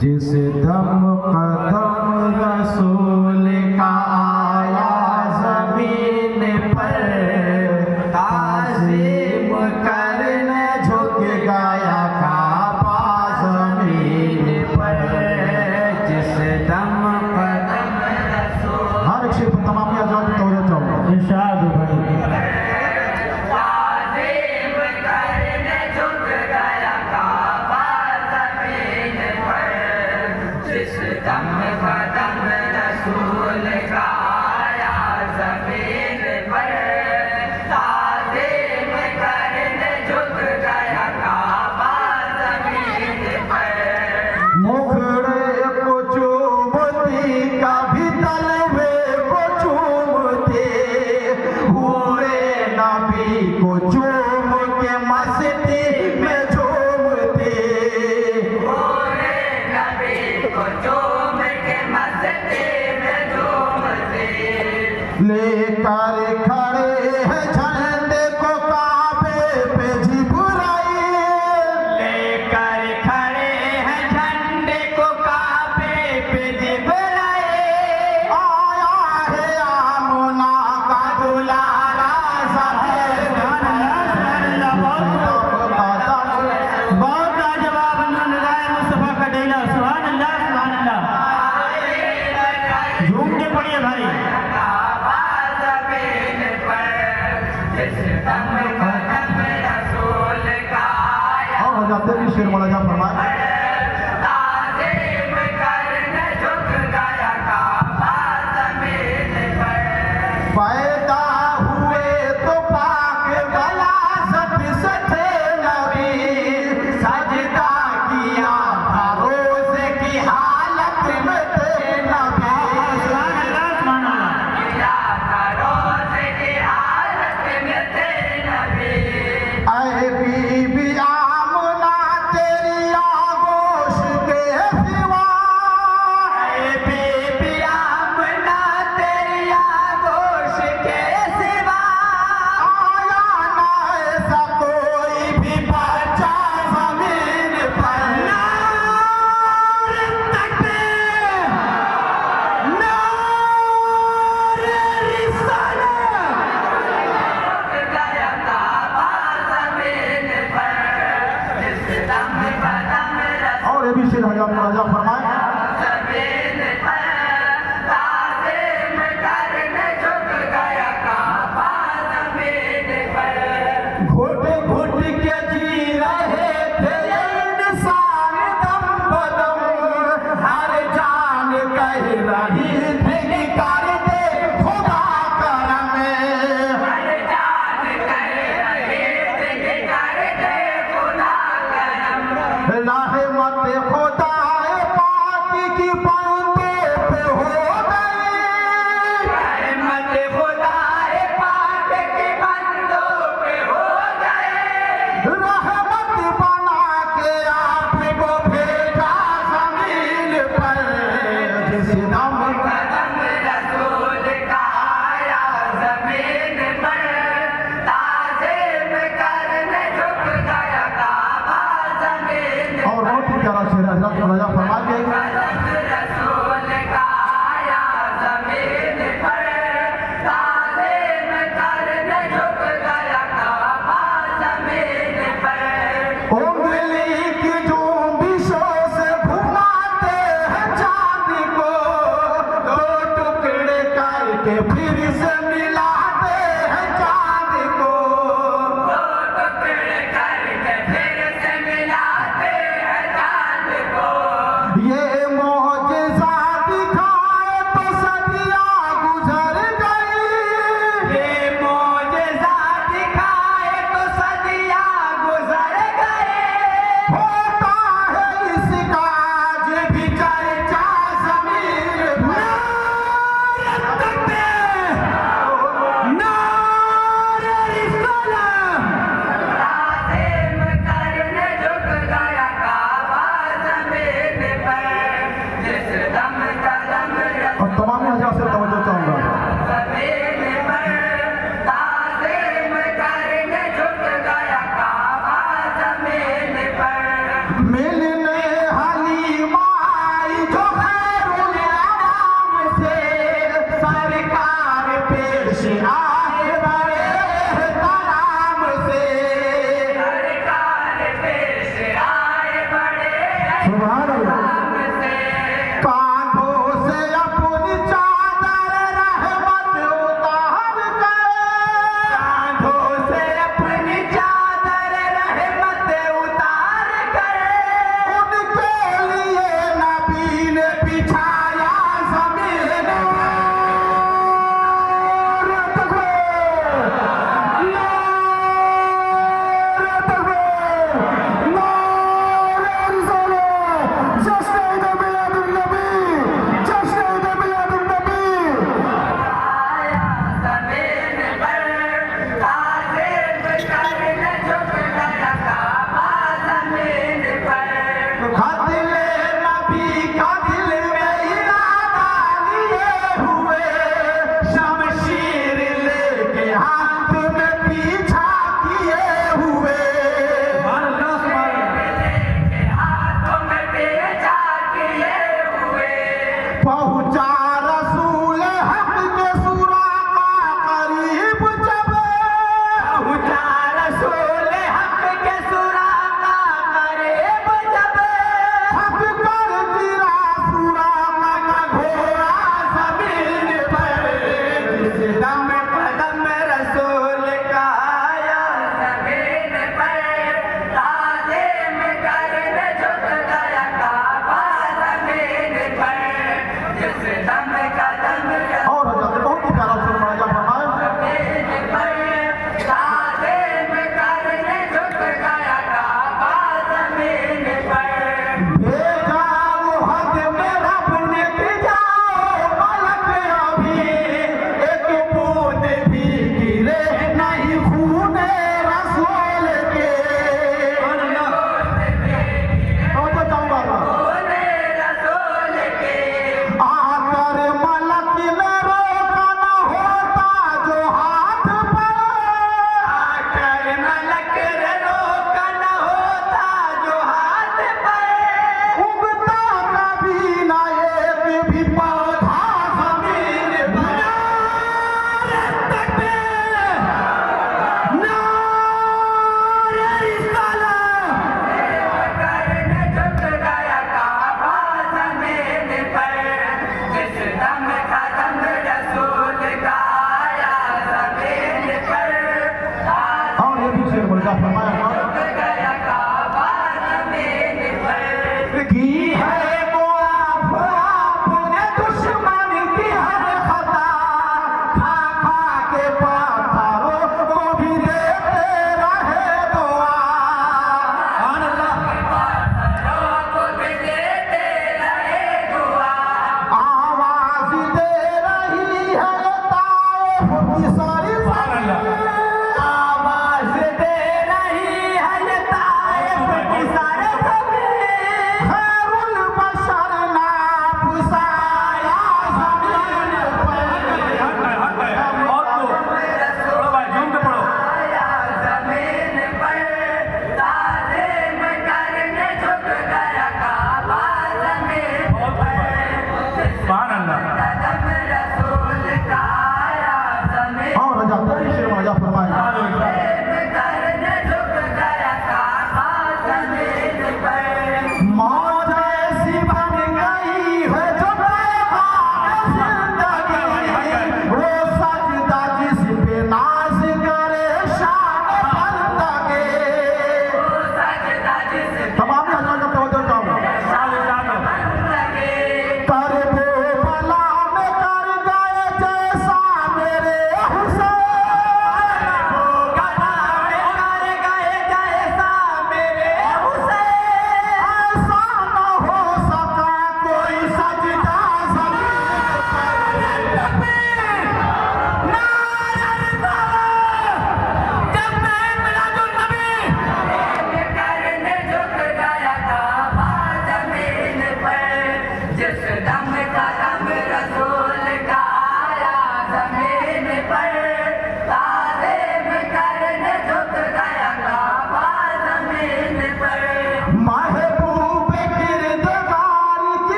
जिस दम कदम रसूल का आया ज़मीन पर, ताज़ीम करने झुक गया काबा ज़मीन पर। जिस दम कदम रसूल, हर एक शेर पर तमाम या जाओ तो हो जाओ इरशाद भाई। लेकर खड़े हैं झंडे को काबे पे जिब्राइल, लेकर खड़े हैं झंडे को काबे पे जिब्राइल। आया है आमना का दुलारा बहुत लाजवाब मुस्तफा का डेला। सुभान अल्लाह सुभान अल्लाह। झूम के पढ़िए भाई। जाते भी शेर वाला जा फरमाए। पैदा हुए तो पाक गला सत सथे नबी, सजदा किया था रोज़े की हालत में थे नबी। ऐ बीबी आमना तेरी आगोश के सिवा, ऐ बीबी आमना तेरी आगोश के सिवा, आया ना ऐसा कोई भी बच्चा ज़मीन पर। नारे तकबीर, नारे रिसालत। और ये भी शेर हज़रत राजा फरमाए। घुट घुट के जी रहे थे इंसान दम बदम, हर जान कह रही थी कि कर दे खुदा करम। हर जान कह रही थी कि कर दे खुदा करम। रहमत खुदा पाक की बंदों पे हो गई, रहमत खुदा पाक की बंदों पे हो गई। रहमत बना के आपको भेजा ज़मीन पर, जिस दम कदम रसूल का आया ज़मीन पर, ताज़ीम करने झुक गया काबा ज़मीन। और बहुत ही प्यारा शेर हज़रत राजा फरमाते हैं। रसूल का आया ज़मीन पर, ताज़ीम करने झुक गया काबा ज़मीन पर। उंगली की जुम्बिशों से घुमाते हैं चांद को, दो टुकड़े करके फिर से मिलाते हैं चांद को, दो टुकड़े करके फिर से मिलाते हैं चांद को।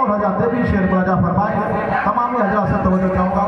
तमाम हजरात भी शेर मुराजा फरमाएंगे। तमाम हजरात से तवज्जो चाहूंगा।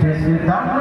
जिस दम